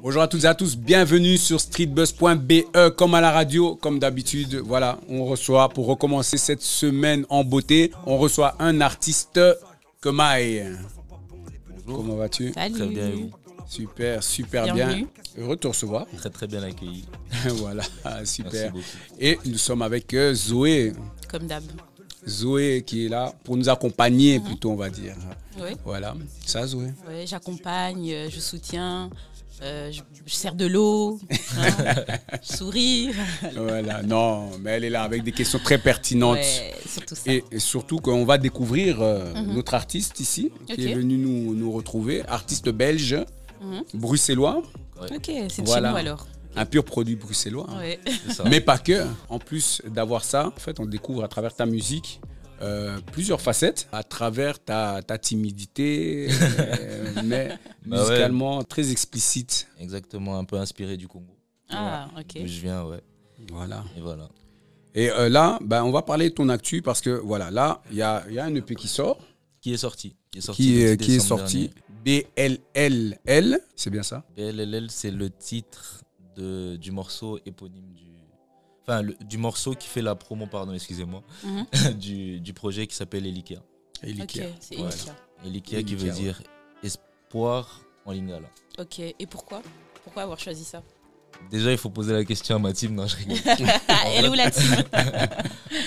Bonjour à toutes et à tous, bienvenue sur streetbuzz.be. Comme à la radio, comme d'habitude, voilà, on reçoit, pour recommencer cette semaine en beauté, on reçoit un artiste, Kemaï. Bonjour. Comment vas-tu? Salut. Très bien, et vous? Super, super Bienvenue. bien. Heureux de te recevoir. Très bien accueilli. Voilà, super. Merci beaucoup. Et nous sommes avec Zoé. Comme d'hab. Zoé qui est là pour nous accompagner, plutôt, on va dire. Oui. Voilà, ça Zoé. Ouais, j'accompagne, je soutiens, je sers de l'eau, je souris. Voilà, non, mais elle est là avec des questions très pertinentes. Ouais, surtout ça. Et surtout qu'on va découvrir notre artiste ici, Ok. qui est venu nous retrouver, artiste belge, bruxellois, Ok, c'est de Voilà. chez nous alors. un pur produit bruxellois. hein. Ouais. C'est ça. Mais pas que. En plus d'avoir ça, en fait, on découvre à travers ta musique plusieurs facettes, à travers ta timidité, mais Bah musicalement très explicite. Exactement, un peu inspiré du Congo. Ah, ok. D'où je viens, ouais. Voilà. Et voilà. Et là, ben, on va parler de ton actu parce que voilà, là, il y a un EP qui sort. Qui est sorti Qui le est 10 décembre sorti. BLLL, c'est bien ça? dernier. BLLL, c'est le titre du morceau éponyme Enfin, du morceau qui fait la promo, pardon, excusez-moi, Mhm. du projet qui s'appelle Elikia. Ok, Elikia. c'est Voilà. Elikia. Elikia qui veut Elikia, dire espoir en lingala. Ok, et pourquoi? Pourquoi avoir choisi ça? Déjà, il faut poser la question à ma team. Non, je rigole. Elle est où la team?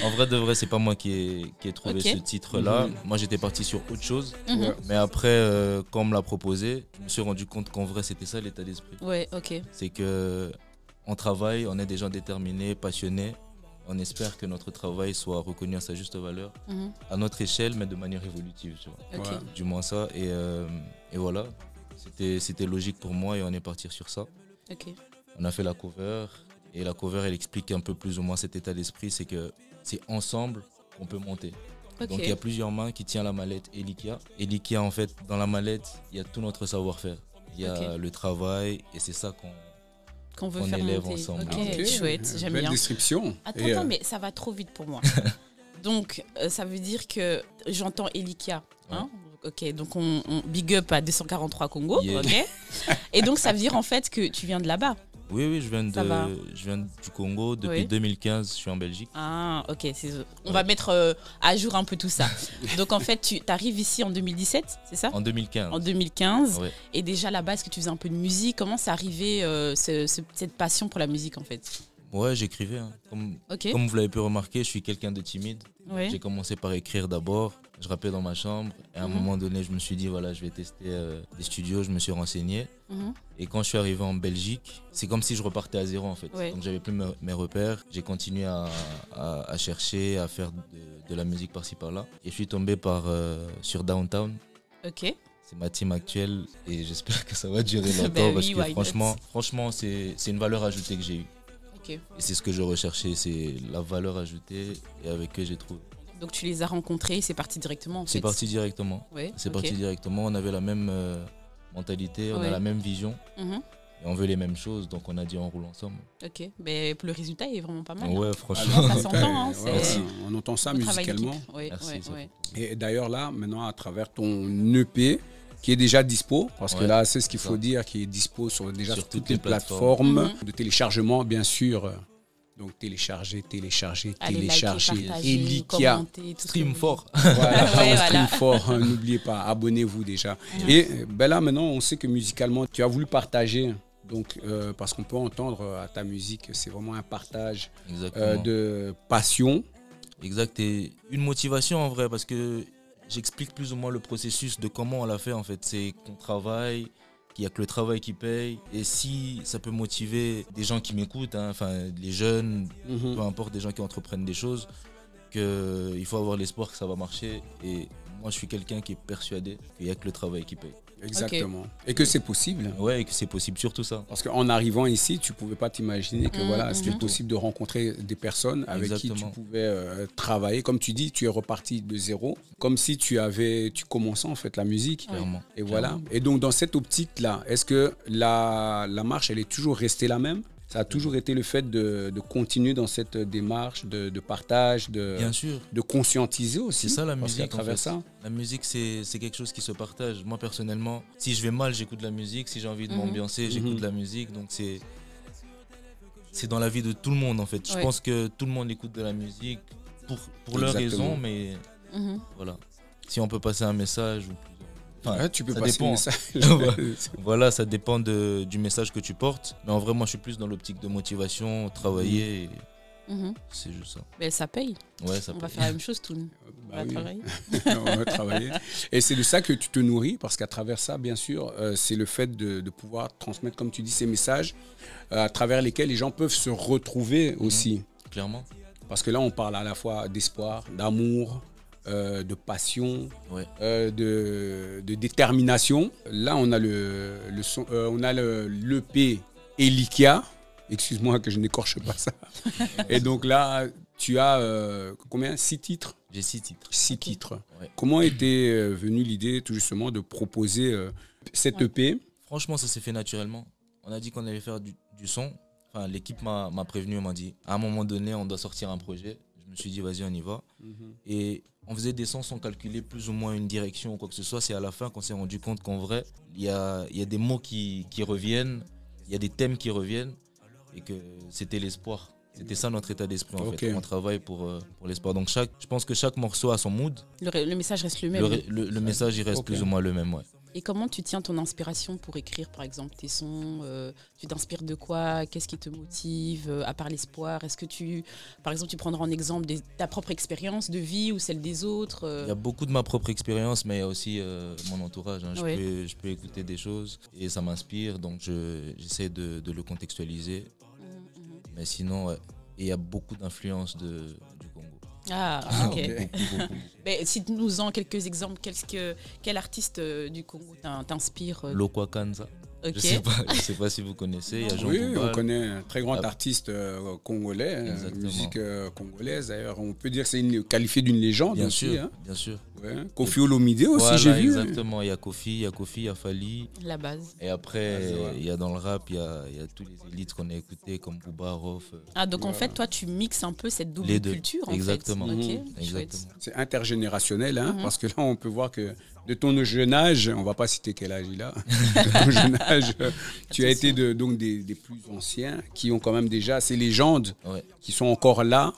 En vrai de vrai, c'est pas moi qui ai trouvé Ok. ce titre-là. Mhm. Moi, j'étais parti sur autre chose. Mhm. Ouais. Mais après, quand on me l'a proposé, je me suis rendu compte qu'en vrai, c'était ça l'état d'esprit. Ouais, ok. C'est que on travaille, on est des gens déterminés, passionnés. On espère que notre travail soit reconnu à sa juste valeur, Mhm. à notre échelle, mais de manière évolutive. Tu vois. Ok. Ouais. Du moins ça. Et voilà, c'était logique pour moi et on est parti sur ça. Ok. On a fait la cover et la cover, elle explique un peu plus ou moins cet état d'esprit. C'est que c'est ensemble qu'on peut monter. Ok. Donc il y a plusieurs mains qui tiennent la mallette Elikia. Elikia, en fait, dans la mallette, il y a tout notre savoir-faire. Il y a Ok. le travail et c'est ça Qu'on veut on faire élève monter. ensemble. Ok, Ok. chouette, j'aime Belle bien. description. Attends, Et, attends, mais ça va trop vite pour moi. Donc, ça veut dire que j'entends Elikia. Hein? Ok, donc on big up à 243 Congo. Yeah. Ok. Et donc, ça veut dire en fait que tu viens de là-bas. Oui, je Ça va. viens du Congo. Depuis Oui. 2015, je suis en Belgique. Ah, ok. On va mettre à jour un peu tout ça. Donc, en fait, tu arrives ici en 2017, c'est ça? En 2015. En 2015. Ouais. Et déjà là-bas, est-ce que tu faisais un peu de musique? Comment c'est arrivé cette passion pour la musique en fait? Ouais, j'écrivais. Hein. Ok. Comme vous l'avez pu remarquer, je suis quelqu'un de timide. Ouais. J'ai commencé par écrire d'abord. Je rappais dans ma chambre. Et à un Mhm. moment donné, je me suis dit, voilà, je vais tester des studios. Je me suis renseigné. Mhm. Et quand je suis arrivé en Belgique, c'est comme si je repartais à zéro en fait. Ouais. Donc j'avais plus mes repères. J'ai continué à chercher, à faire de la musique par-ci par-là. Et je suis tombé sur Downtown. Ok. C'est ma team actuelle et j'espère que ça va durer longtemps Ben parce oui, que why not? franchement c'est une valeur ajoutée que j'ai eue. Ok. Et c'est ce que je recherchais, c'est la valeur ajoutée et avec eux j'ai trouvé. Donc tu les as rencontrés, c'est parti directement en fait. C'est parti directement. Ouais, C'est ok. parti directement. On avait la même mentalité, on Ouais. a la même vision Mhm. et on veut les mêmes choses. Donc on a dit on roule ensemble. Ok, mais le résultat est vraiment pas mal. Ouais, Ah, franchement. non, Ça s'entend, hein, ouais, c'est- ouais, on entend ça Le travail musicalement. d'équipe. Ouais, Merci, ouais, ça ouais. Et d'ailleurs là, maintenant à travers ton EP qui est déjà dispo, parce que Ouais, là c'est ce qu'il ça. faut dire, qui est dispo déjà Sur sur toutes les plateformes de téléchargement bien sûr. Donc télécharger, Allez, télécharger. liker, partager, Elikia. commenter, tout ce Stream que vous fort. Voilà, Ouais, on voilà. stream fort, hein, n'oubliez pas, abonnez-vous déjà. Et ben là maintenant on sait que musicalement tu as voulu partager. Donc, parce qu'on peut entendre à ta musique, c'est vraiment un partage Exactement. de passion. Exact. Et une motivation en vrai, parce que j'explique plus ou moins le processus de comment on l'a fait en fait. C'est qu'on travaille, qu'il n'y a que le travail qui paye. Et si ça peut motiver des gens qui m'écoutent, hein, enfin les jeunes, Mhm. peu importe, des gens qui entreprennent des choses, qu'il faut avoir l'espoir que ça va marcher. Et moi, je suis quelqu'un qui est persuadé qu'il n'y a que le travail qui paye. Exactement. Et que c'est possible. Ouais, et que c'est possible, surtout ça. Parce qu'en arrivant ici, tu ne pouvais pas t'imaginer que voilà, c'était mhm. possible de rencontrer des personnes avec qui tu Exactement. pouvais travailler. Comme tu dis, tu es reparti de zéro, comme si tu commençais en fait la musique. Clairement. Et voilà. Et donc dans cette optique-là, est-ce que la marche, elle est toujours restée la même? Ça a toujours été le fait de continuer dans cette démarche de partage, Bien sûr. de conscientiser aussi. C'est ça la parce qu'à musique, en travers fait. ça. La musique, c'est quelque chose qui se partage. Moi, personnellement, si je vais mal, j'écoute de la musique. Si j'ai envie de m'ambiancer, j'écoute de la musique. Donc, c'est dans la vie de tout le monde, en fait. Je pense que tout le monde écoute de la musique pour leurs raisons, mais voilà. Si on peut passer un message ou plus. Enfin, Tu peux ça passer dépend. le message. Voilà, ça dépend du message que tu portes. Mais en vrai, moi, je suis plus dans l'optique de motivation, travailler. Et c'est juste ça. Mais ça paye. Ouais, ça On paye. va faire la même chose, tout. On va travailler. On va travailler. Et c'est de ça que tu te nourris, parce qu'à travers ça, bien sûr, c'est le fait de pouvoir transmettre, comme tu dis, ces messages à travers lesquels les gens peuvent se retrouver aussi. Clairement. Parce que là, on parle à la fois d'espoir, d'amour, de passion, de détermination. Là, on a l'EP Elikia. Excuse-moi que je n'écorche pas ça. Et donc là, tu as combien? 6 titres? J'ai 6 titres. 6 titres. Ouais. Comment était venue l'idée tout justement de proposer cette EP? Franchement, ça s'est fait naturellement. On a dit qu'on allait faire du son. Enfin, l'équipe m'a prévenu, on m'a dit à un moment donné, on doit sortir un projet. Je me suis dit, vas-y, on y va. Et on faisait des sons sans calculer plus ou moins une direction ou quoi que ce soit. C'est à la fin qu'on s'est rendu compte qu'en vrai, il y a des mots qui reviennent, il y a des thèmes qui reviennent et que c'était l'espoir. C'était ça notre état d'esprit en fait. On travaille pour l'espoir. Donc je pense que chaque morceau a son mood. Le message reste le même. Le message, il reste plus ou moins le même, ouais. Et comment tu tiens ton inspiration pour écrire, par exemple, tes sons? Tu t'inspires de quoi? Qu'est-ce qui te motive, à part l'espoir? Est-ce que par exemple, tu prendras en exemple ta propre expérience de vie ou celle des autres? Il y a beaucoup de ma propre expérience, mais il y a aussi mon entourage. Hein. Je peux écouter des choses et ça m'inspire, donc j'essaie de le contextualiser. Mais sinon, il y a beaucoup d'influence du Congo. Ah, ok. Beaucoup. Mais cite-nous-en quelques exemples. Quel artiste du Congo t'inspire? Lokwa Kanza. Ok. Je sais pas si vous connaissez. Il y a Jean Oui, Boubal. on connaît un très grand artiste congolais, Exactement. musique congolaise. D'ailleurs, on peut dire que c'est qualifié d'une légende Bien aussi. sûr, Hein. bien sûr. Ouais. Kofi Olomide aussi, Voilà, j'ai vu. Exactement. Il y a Kofi, il y a Fali. La base. Et après, il y a dans le rap, il y a tous les élites qu'on a écoutés comme Booba, Rof. Ah, donc en fait, toi, tu mixes un peu cette double Les deux. culture, en Exactement. fait. Ok, Exactement. chouette. C'est intergénérationnel, hein, parce que là, on peut voir que de ton jeune âge, on ne va pas citer quel âge il a, de ton jeune âge, tu as été donc des plus anciens qui ont quand même déjà ces légendes qui sont encore là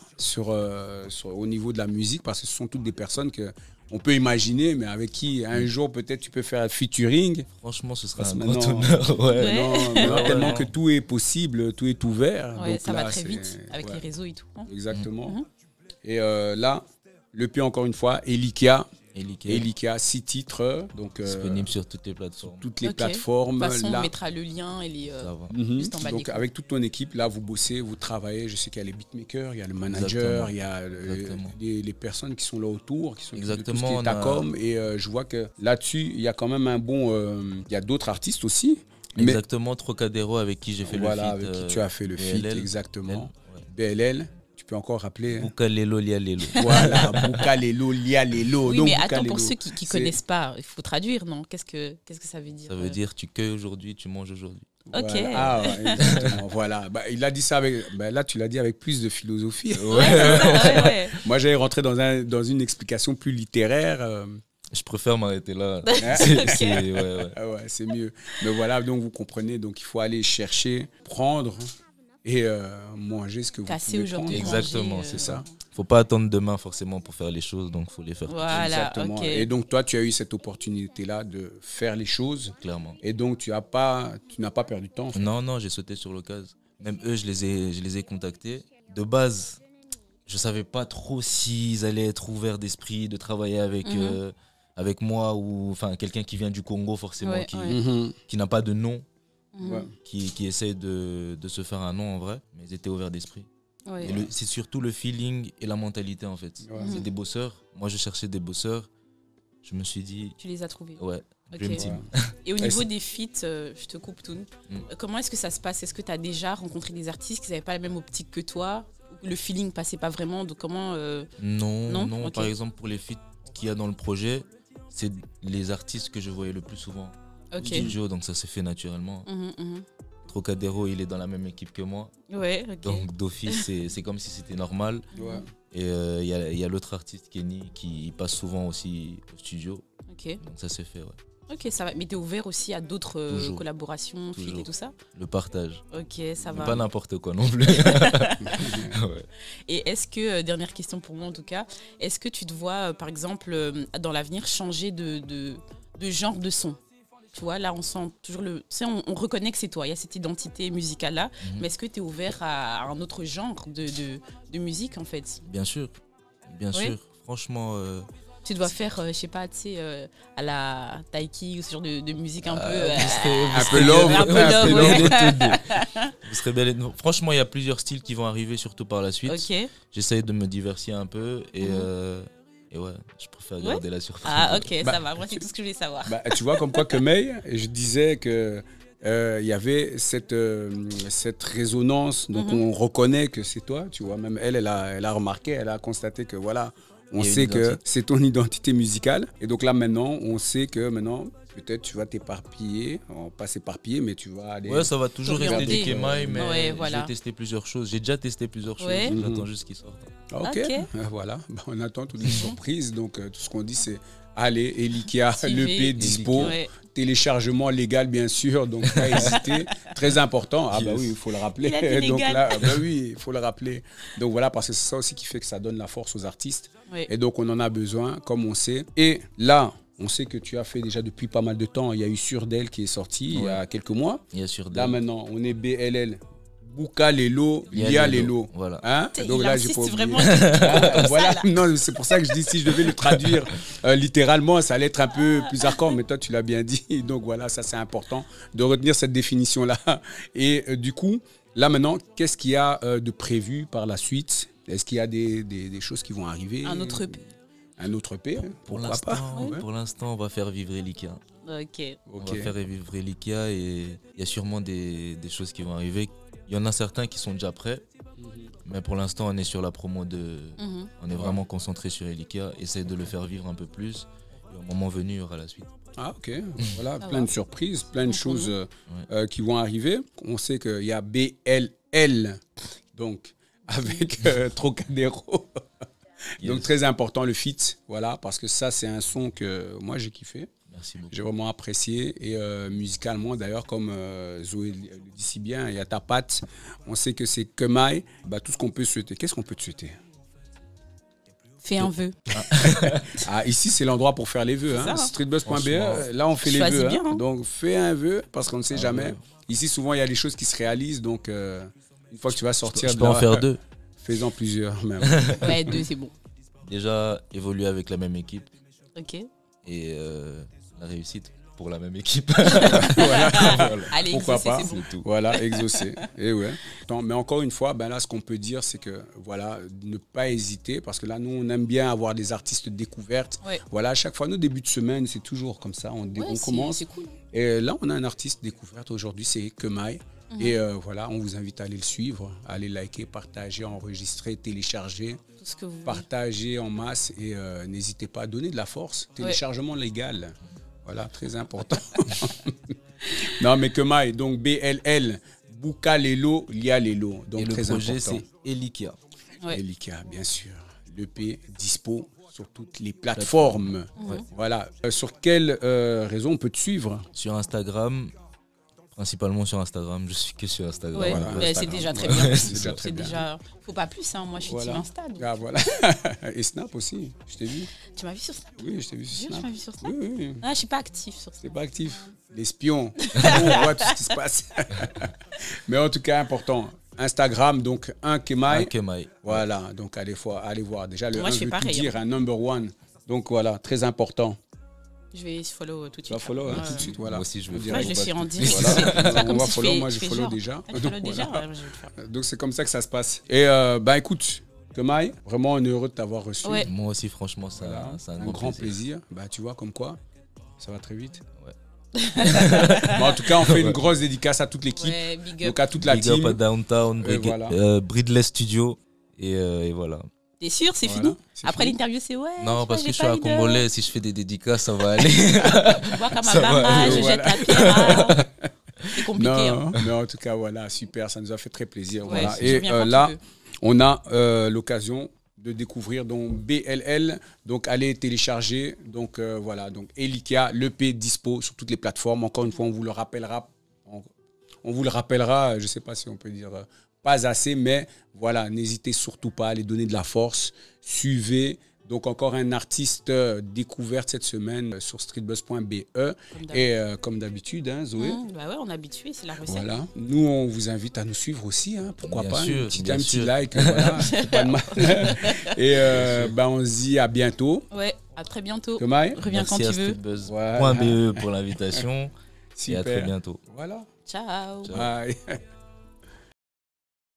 au niveau de la musique, parce que ce sont toutes des personnes qu'on peut imaginer, mais avec qui un jour peut-être tu peux faire un featuring. Franchement, ce serait un Maintenant, grand honneur. Non, tellement que tout est possible, tout est ouvert. Ouais, donc ça là, va très vite avec les réseaux et tout. Hein. Exactement. Et là, l'EP encore une fois, Elikia, 6 titres. Donc, disponible sur toutes les plateformes. Toutes les plateformes. De toute façon, là. on mettra le lien et juste en bas. Donc avec toute ton équipe, là, vous bossez, vous travaillez. Je sais qu'il y a les beatmakers, il y a le manager, il y a les personnes qui sont là autour, qui sont de tout ce qui est Tacom. Et je vois que là-dessus, il y a quand même un bon... il y a d'autres artistes aussi. Exactement, Trocadéro avec qui j'ai fait le feat. Voilà, avec qui tu as fait le feat, exactement. BLL. Tu peux encore rappeler. Boukalelo Lialelo. Voilà, Boukalelo Lialelo. Oui, donc, mais attends, pour ceux qui ne connaissent pas, il faut traduire, non? Qu'est-ce que ça veut dire? Ça veut dire tu cueilles aujourd'hui, tu manges aujourd'hui. Ok. Voilà. Ah, ouais, exactement. Voilà. Bah, il a dit ça avec. Bah, là, tu l'as dit avec plus de philosophie. Ouais. Moi, j'allais rentrer dans une explication plus littéraire. Je préfère m'arrêter là. C'est mieux. Mais voilà, donc vous comprenez. Donc il faut aller chercher, prendre et manger ce que vous pouvez prendre. Exactement, c'est ça. Faut pas attendre demain forcément pour faire les choses, donc faut les faire. Voilà, exactement. Okay. Et donc toi, tu as eu cette opportunité-là de faire les choses. Clairement. Et donc tu n'as pas perdu de temps. En fait. Non, j'ai sauté sur l'occasion. Même eux, je les ai contactés. De base, je savais pas trop s'ils allaient être ouverts d'esprit de travailler avec moi ou enfin quelqu'un qui vient du Congo forcément, qui n'a pas de nom. Qui essaie de se faire un nom en vrai, mais ils étaient ouverts d'esprit. C'est surtout le feeling et la mentalité en fait. C'est des bosseurs. Moi je cherchais des bosseurs. Je me suis dit. Tu les as trouvés. Ouais. Dream Team. Et au niveau des feats, je te coupe tout. Comment est-ce que ça se passe? Est-ce que tu as déjà rencontré des artistes qui n'avaient pas la même optique que toi? Le feeling passait pas vraiment? Donc comment Non. Okay. Par exemple pour les feats qu'il y a dans le projet, c'est les artistes que je voyais le plus souvent. Studio, donc ça s'est fait naturellement. Trocadéro, il est dans la même équipe que moi. Ouais, ok. Donc d'office, c'est comme si c'était normal. Ouais. Et il y a l'autre artiste, Kenny, qui passe souvent aussi au studio. Ok, Donc ça s'est fait, ouais. ok, ça va. Mais t'es ouvert aussi à d'autres Toujours. collaborations, feats et Toujours. tout ça? Le partage. Ok, ça Mais va. pas n'importe quoi non plus. Ouais. Et est-ce que, dernière question pour moi en tout cas, est-ce que tu te vois, par exemple, dans l'avenir, changer de genre de son? Tu vois, là, on sent toujours le... Tu sais, on reconnaît que c'est toi, il y a cette identité musicale-là, mais est-ce que tu es ouvert à un autre genre de musique, en fait? Bien sûr. Bien Ouais. sûr. Franchement, Tu dois faire, je sais pas, tu sais, à la taiki ou ce genre de musique un peu... Un peu love. Un peu love, ouais. vous serez bel et- non, franchement, il y a plusieurs styles qui vont arriver, surtout par la suite. Ok. J'essaye de me diversifier un peu et ouais, je préfère Ouais. garder la surprise. Ah, ok, Bah, ça va. Moi, c'est tout ce que je voulais savoir. Bah, tu vois, comme quoi que May, je disais que il y avait cette résonance, donc on reconnaît que c'est toi, tu vois. Même elle a remarqué, elle a constaté que voilà, on Il y a une sait que identité. c'est ton identité musicale. Et donc là, maintenant, on sait que maintenant, peut-être tu vas t'éparpiller, pas s'éparpiller, mais tu vas aller. Ouais, ça va toujours rester Orienté. des Kemai, mais Ouais, voilà. je vais tester plusieurs choses. J'ai déjà testé plusieurs choses, Ouais. j'attends juste qu'ils sortent. Ok, Ok. Voilà. Bah, on attend toutes les surprises. Donc, tout ce qu'on dit, c'est allez, Elikia, Suivez. l'EP dispo. Ouais. Téléchargement légal, bien sûr, donc pas hésiter. Très important. Ah, bah oui, il faut le rappeler. Il a dit Donc légal. là, bah oui, il faut le rappeler. Donc voilà, parce que c'est ça aussi qui fait que ça donne la force aux artistes. Ouais. Et donc, on en a besoin, comme on sait. Et là, on sait que tu as fait déjà depuis pas mal de temps. Il y a eu Sur d'elle qui est sorti il y a quelques mois. Il y a sur Là, maintenant, on est BLL. Bouka Lelo, Lia Lelo. Voilà. Hein? Il Donc là, insiste j'ai pas oublié. vraiment comme Voilà, ça, là. non, c'est pour ça que je dis si je devais le traduire littéralement, ça allait être un peu plus hardcore, mais toi tu l'as bien dit. Donc voilà, ça c'est important de retenir cette définition-là. Et du coup, là maintenant, qu'est-ce qu'il y a de prévu par la suite? Est-ce qu'il y a des choses qui vont arriver? Un autre EP. Un autre EP, hein? Pour Pourquoi l'instant, pas? Ouais. pour l'instant, on va faire vivre Elikia. Ok. On Ok. va faire vivre Elikia et il y a sûrement des choses qui vont arriver. Il y en a certains qui sont déjà prêts, mais pour l'instant, on est sur la promo de. Mhm. On est vraiment concentré sur Elikia. Essaye de le faire vivre un peu plus. Et au moment venu, il y aura la suite. Ah ok, voilà, Ça plein va. de surprises, plein de Bon, choses Ouais. qui vont arriver. On sait qu'il y a BLL, donc avec Trocadéro. Donc Yes. très important le feat, voilà, parce que ça c'est un son que moi j'ai kiffé, Merci beaucoup. j'ai vraiment apprécié et musicalement d'ailleurs comme Zoé le dit si bien, il y a ta patte, on sait que c'est Kemai, bah, tout ce qu'on peut souhaiter. Qu'est-ce qu'on peut te souhaiter? Fais un vœu. Ah, ici c'est l'endroit pour faire les vœux, hein. ça, hein. Streetbuzz.be, Franchement, là on fait les choisis vœux, bien, hein. donc fais un vœu parce qu'on ne sait jamais. ouais. Ici souvent il y a des choses qui se réalisent, donc une fois que tu vas sortir Je de peux en là, faire deux. fais-en plusieurs même. Ouais, 2, c'est bon. Déjà, évoluer avec la même équipe Ok. et la réussite pour la même équipe. Voilà. Allez, Pourquoi exaucer, pas? c'est bon. C'est tout. Voilà, exaucer. Et ouais. Mais encore une fois, ben là, ce qu'on peut dire, c'est que voilà, ne pas hésiter, parce que là, nous, on aime bien avoir des artistes découvertes. Ouais. Voilà, à chaque fois, nos débuts de semaine, c'est toujours comme ça. On Ouais, commence. c'est cool. Et là, on a un artiste découverte aujourd'hui, c'est Kemai. Et voilà, on vous invite à aller le suivre, à aller liker, partager, enregistrer, télécharger, Tout ce que vous voulez. partager en masse. Et n'hésitez pas à donner de la force. Téléchargement légal. Voilà, très important. Non, mais Kemai, donc BLL, Bouka Lelo, Lia Lelo. Donc Et le très projet, important. c'est Elikia. Ouais. Elika, bien sûr. L'EP dispo sur toutes les plateformes. Ouais. Voilà. Sur quelle raison on peut te suivre? Sur Instagram, principalement sur Instagram. Je suis que sur Instagram. Ouais, Voilà, mais c'est Instagram. déjà très bien. Ouais, c'est déjà très C'est bien. déjà. Faut pas plus, hein. Moi, je suis Voilà. team Insta. donc. Ah, voilà. Et Snap aussi, je t'ai vu. Tu m'as vu sur Snap? Oui, je t'ai vu sur Jure, tu Snap. m'as vu sur Snap? Oui, oui, oui. Ah, je suis pas actif sur C'est Snap. pas actif. L'espion. On voit tout ce qui se passe. Mais en tout cas, important. Instagram, donc un Kemai. Kemai. Voilà, donc allez voir. Déjà, le Moi, 1 je fais veut tout pareil, dire, un number one. Donc voilà, très important. Je vais follow tout de Tu suite. vas follow hein, Ouais, tout de ouais. suite, voilà. Moi aussi, je vais On follow. Ouais, dirait. je le suis en Voilà. direct. Voilà. C'est pas On comme va si follow, moi, je fais follow genre. déjà. Ah, tu Donc, follow déjà? voilà. Ouais, je vais le faire. Donc c'est comme ça que ça se passe. Et bah écoute, Kemai, vraiment heureux de t'avoir reçu. Ouais. Moi aussi, franchement, ça, Voilà, c'est un un grand, grand plaisir. plaisir. Bah tu vois comme quoi, ça va très vite. Ouais. Bon, en tout cas, on fait une grosse dédicace à toute l'équipe, Ouais, big up. donc à toute la Big up team. à Downtown, Et voilà. Bridless Studio. Et voilà. T'es sûr, c'est Voilà, fini? c'est Après fini. l'interview, c'est ouais. Non, je parce crois que j'ai je suis pas un eu de- Congolais. Si je fais des dédicaces, ça va aller. Moi, comme Ça un va bamba, aller, je voilà. jette la pierre. C'est compliqué. Non, mais en tout cas, voilà, super, ça nous a fait très plaisir. Ouais, Voilà. je Et viens quand tu là, veux. on a l'occasion de découvrir donc BLL. Donc, allez télécharger. Donc, voilà. Donc, Elikia, l'EP dispo sur toutes les plateformes. Encore une fois, on vous le rappellera. On vous le rappellera, je ne sais pas si on peut dire pas assez, mais voilà, n'hésitez surtout pas à les donner de la force. Suivez. Donc, encore un artiste découverte cette semaine sur streetbuzz.be. Et comme d'habitude, hein, Zoé. Bah ouais, on est habitué, c'est la recette. Voilà. Nous, on vous invite à nous suivre aussi. Hein. Pourquoi Bien pas sûr, un petit bien sûr. like. Voilà, c'est pas de mal. Et on se dit à bientôt. Ouais, à très bientôt. Kemaï. Reviens quand tu veux. Streetbuzz.be Voilà. pour l'invitation. Et à très Super. bientôt. Voilà. Ciao. Bye.